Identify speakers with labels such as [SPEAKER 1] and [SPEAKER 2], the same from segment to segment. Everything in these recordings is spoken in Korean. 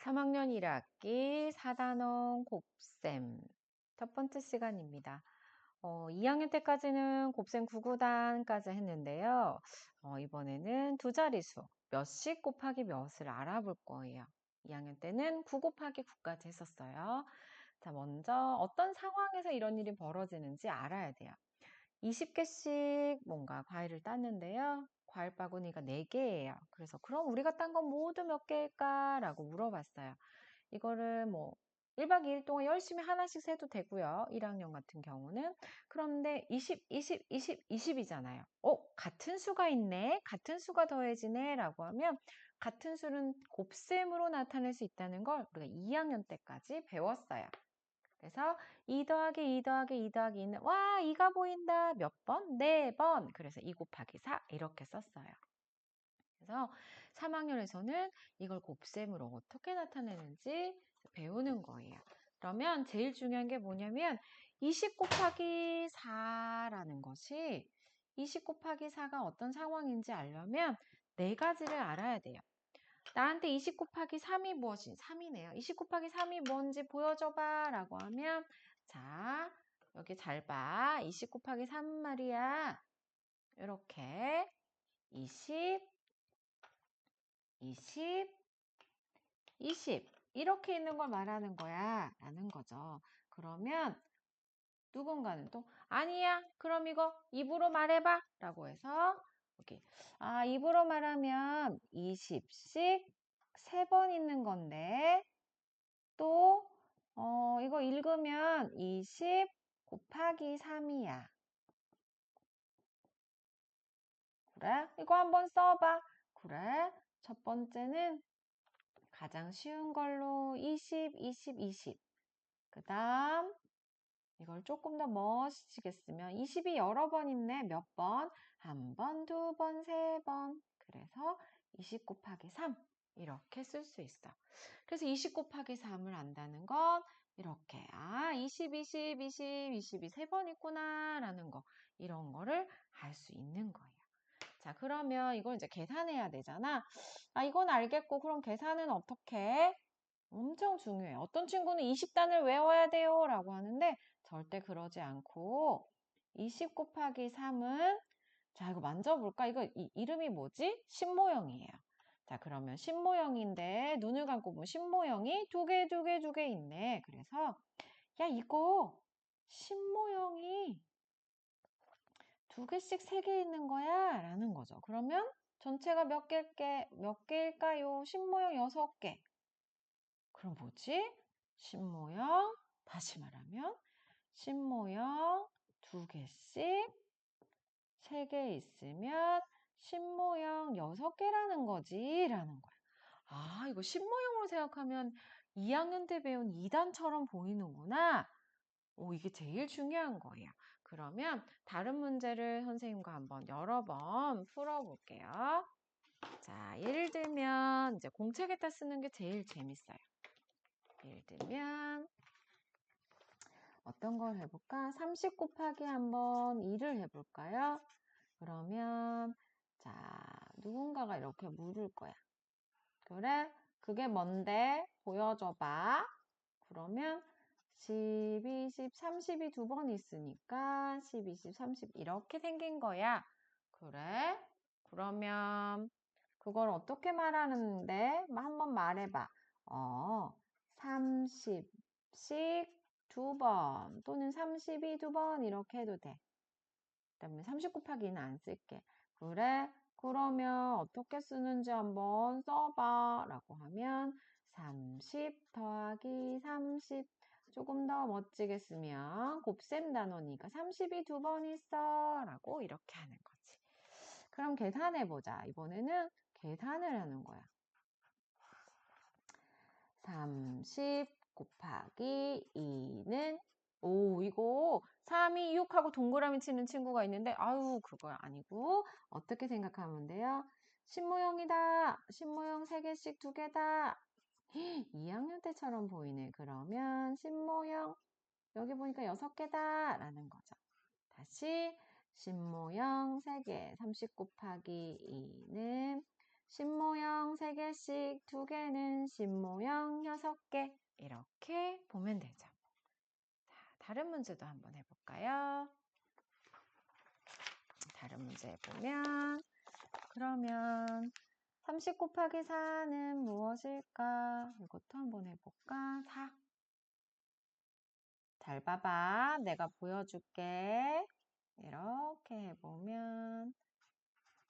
[SPEAKER 1] 3학년 1학기 4단원 곱셈 첫 번째 시간입니다. 2학년 때까지는 곱셈 9구단까지 했는데요. 이번에는 두 자릿수 몇씩 곱하기 몇을 알아볼 거예요. 2학년 때는 9 곱하기 9까지 했었어요. 자, 먼저 어떤 상황에서 이런 일이 벌어지는지 알아야 돼요. 20개씩 뭔가 과일을 땄는데요. 과일 바구니가 4개예요. 그래서 그럼 우리가 딴 건 모두 몇 개일까? 라고 물어봤어요. 이거를 뭐 1박 2일 동안 열심히 하나씩 세도 되고요. 1학년 같은 경우는. 그런데 20, 20, 20, 20이잖아요. 같은 수가 있네. 같은 수가 더해지네. 라고 하면 같은 수는 곱셈으로 나타낼 수 있다는 걸 우리가 2학년 때까지 배웠어요. 그래서 2 더하기 2 더하기 2 더하기 2는 와 2가 보인다. 몇 번? 4번. 그래서 2 곱하기 4 이렇게 썼어요. 그래서 3학년에서는 이걸 곱셈으로 어떻게 나타내는지 배우는 거예요. 그러면 제일 중요한 게 뭐냐면 20 곱하기 4라는 것이 20 곱하기 4가 어떤 상황인지 알려면 네 가지를 알아야 돼요. 나한테 20 곱하기 3이 무엇인지 3이네요. 20 곱하기 3이 뭔지 보여줘봐 라고 하면 자 여기 잘 봐. 20 곱하기 3 말이야. 이렇게 20, 20, 20 이렇게 있는 걸 말하는 거야 라는 거죠. 그러면 누군가는 또 아니야 그럼 이거 입으로 말해봐 라고 해서 여기 입으로 말하면 20씩 3번 있는 건데 또 이거 읽으면 20 곱하기 3이야. 그래? 이거 한번 써봐. 그래? 첫 번째는 가장 쉬운 걸로 20, 20, 20. 그 다음 이걸 조금 더 멋지게 쓰면 20이 여러 번 있네. 몇 번? 한 번, 두 번, 세 번. 그래서 20 곱하기 3 이렇게 쓸 수 있어. 그래서 20 곱하기 3을 안다는 건 이렇게 20, 20, 20, 20이 세 번 있구나 라는 거 이런 거를 알 수 있는 거예요. 자, 그러면 이걸 이제 계산해야 되잖아. 이건 알겠고 그럼 계산은 어떻게 해? 엄청 중요해요. 어떤 친구는 20단을 외워야 돼요 라고 하는데 절대 그러지 않고 20 곱하기 3은 자 이거 만져볼까? 이거 이름이 뭐지? 신모형이에요. 자 그러면 신모형인데 눈을 감고 보면 신모형이 두 개, 두 개, 두 개 있네. 그래서 야 이거 신모형이 두 개씩 세 개 있는 거야 라는 거죠. 그러면 전체가 몇 개일까요? 신모형 6개. 그럼 뭐지? 신모형, 다시 말하면 신모형 두 개씩 세 개 있으면 신모형 6개라는 거지 라는 거야. 이거 신모형으로 생각하면 2학년 때 배운 2단처럼 보이는구나. 이게 제일 중요한 거예요. 그러면 다른 문제를 선생님과 한번 여러 번 풀어볼게요. 자, 예를 들면 이제 공책에다 쓰는 게 제일 재밌어요. 예를 들면 어떤 걸 해볼까? 30 곱하기 한번 2를 해볼까요? 그러면 자 누군가가 이렇게 물을 거야. 그래? 그게 뭔데? 보여줘봐. 그러면 10, 20, 30이 두 번 있으니까 10, 20, 30 이렇게 생긴 거야. 그래? 그러면 그걸 어떻게 말하는데? 한번 말해봐. 30씩 두 번 또는 32 두 번 이렇게 해도 돼. 그다음에 30 곱하기는 안 쓸게. 그래? 그러면 어떻게 쓰는지 한번 써봐 라고 하면 30 더하기 30 조금 더 멋지게 쓰면 곱셈 단원이니까 30이 두 번 있어 라고 이렇게 하는 거지. 그럼 계산해보자. 이번에는 계산을 하는 거야. 30 곱하기 2는 이거 3이 6하고 동그라미 치는 친구가 있는데 그거 아니고 어떻게 생각하면 돼요? 신모형이다. 신모형 3개씩 2개다. 2학년 때처럼 보이네. 그러면 신모형 여기 보니까 6개다 라는 거죠. 다시 신모형 3개 30 곱하기 2는 신모형 3개씩, 2개는 신모형 6개. 이렇게 보면 되죠. 자, 다른 문제도 한번 해볼까요? 다른 문제 보면, 그러면 30 곱하기 4는 무엇일까? 이것도 한번 해볼까? 4. 잘 봐봐. 내가 보여줄게. 이렇게 해보면,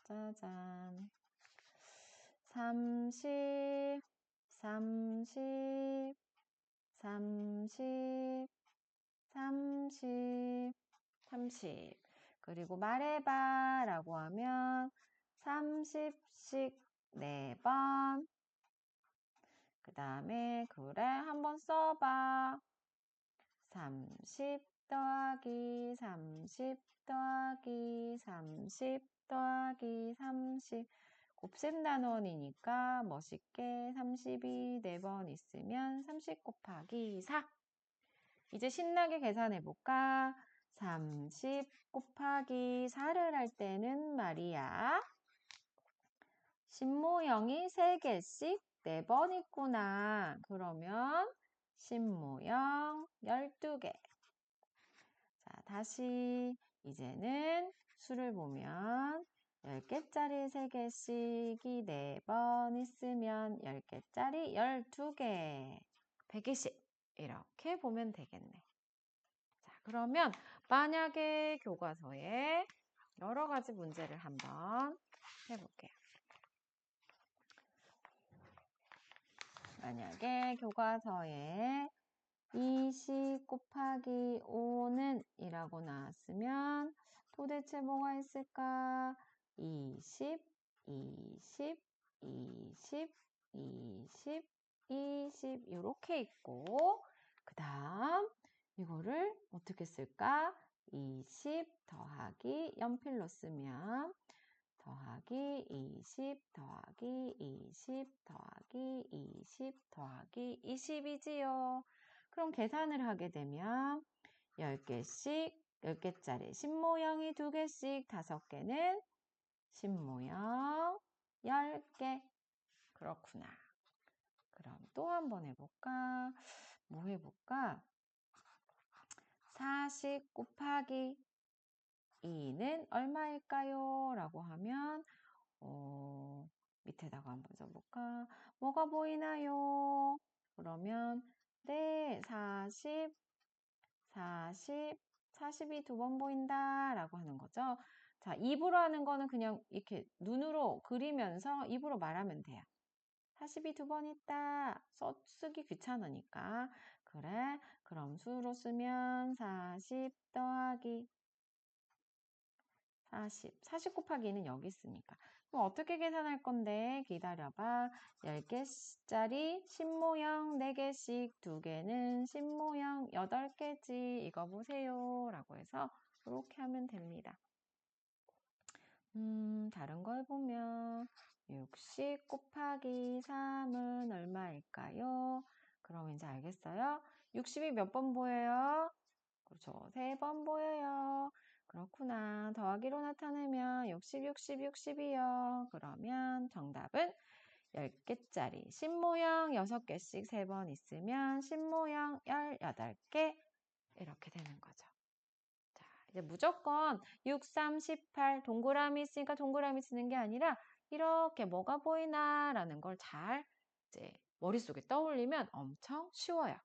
[SPEAKER 1] 짜잔. 30, 30, 30, 30, 30. 그리고 말해봐 라고 하면 30씩 4번. 그 다음에 그래 한번 써봐. 30 더하기 30 더하기 30 더하기 30. 곱셈 단원이니까 멋있게 30이 4번 있으면 30 곱하기 4. 이제 신나게 계산해 볼까? 30 곱하기 4를 할 때는 말이야. 신모형이 3개씩 4번 있구나. 그러면 신모형 12개. 자, 다시 이제는 수를 보면 10개짜리 3개씩이 4번 있으면 10개짜리 12개. 120. 이렇게 보면 되겠네. 자, 그러면 만약에 교과서에 여러 가지 문제를 한번 해볼게요. 만약에 교과서에 20 곱하기 5는 이라고 나왔으면 도대체 뭐가 있을까? 20, 20, 20, 20, 20 이렇게 있고 그 다음 이거를 어떻게 쓸까? 20 더하기 연필로 쓰면 더하기 20 더하기 20 더하기 20 더하기 20이지요. 그럼 계산을 하게 되면 10개씩 10개짜리 신모형이 2개씩 5개는 신모형 10개. 그렇구나. 그럼 또 한번 해볼까? 뭐 해볼까? 40 곱하기 2는 얼마일까요? 라고 하면 밑에다가 한번 써볼까? 뭐가 보이나요? 그러면 네, 40, 40이 2번 보인다 라고 하는 거죠. 자, 입으로 하는 거는 그냥 이렇게 눈으로 그리면서 입으로 말하면 돼요. 40이 2번 있다. 쓰기 귀찮으니까. 그래, 그럼 수로 쓰면 40 더하기 40 곱하기는 여기 있으니까. 그럼 어떻게 계산할 건데? 기다려봐. 10개짜리 신모형 4개씩 2개는 신모형 8개지. 이거 보세요. 라고 해서 이렇게 하면 됩니다. 다른 걸 보면 60 곱하기 3은 얼마일까요? 그럼 이제 알겠어요? 60이 몇 번 보여요? 그렇죠. 3번 보여요. 그렇구나. 더하기로 나타내면 60, 60, 60이요. 그러면 정답은 10개짜리 신모형 6개씩 3번 있으면 신모형 18개 이렇게 되는 거죠. 자, 이제 무조건 6, 3, 18 동그라미 있으니까 동그라미 쓰는 게 아니라 이렇게 뭐가 보이나 라는 걸 잘 이제 머릿속에 떠올리면 엄청 쉬워요.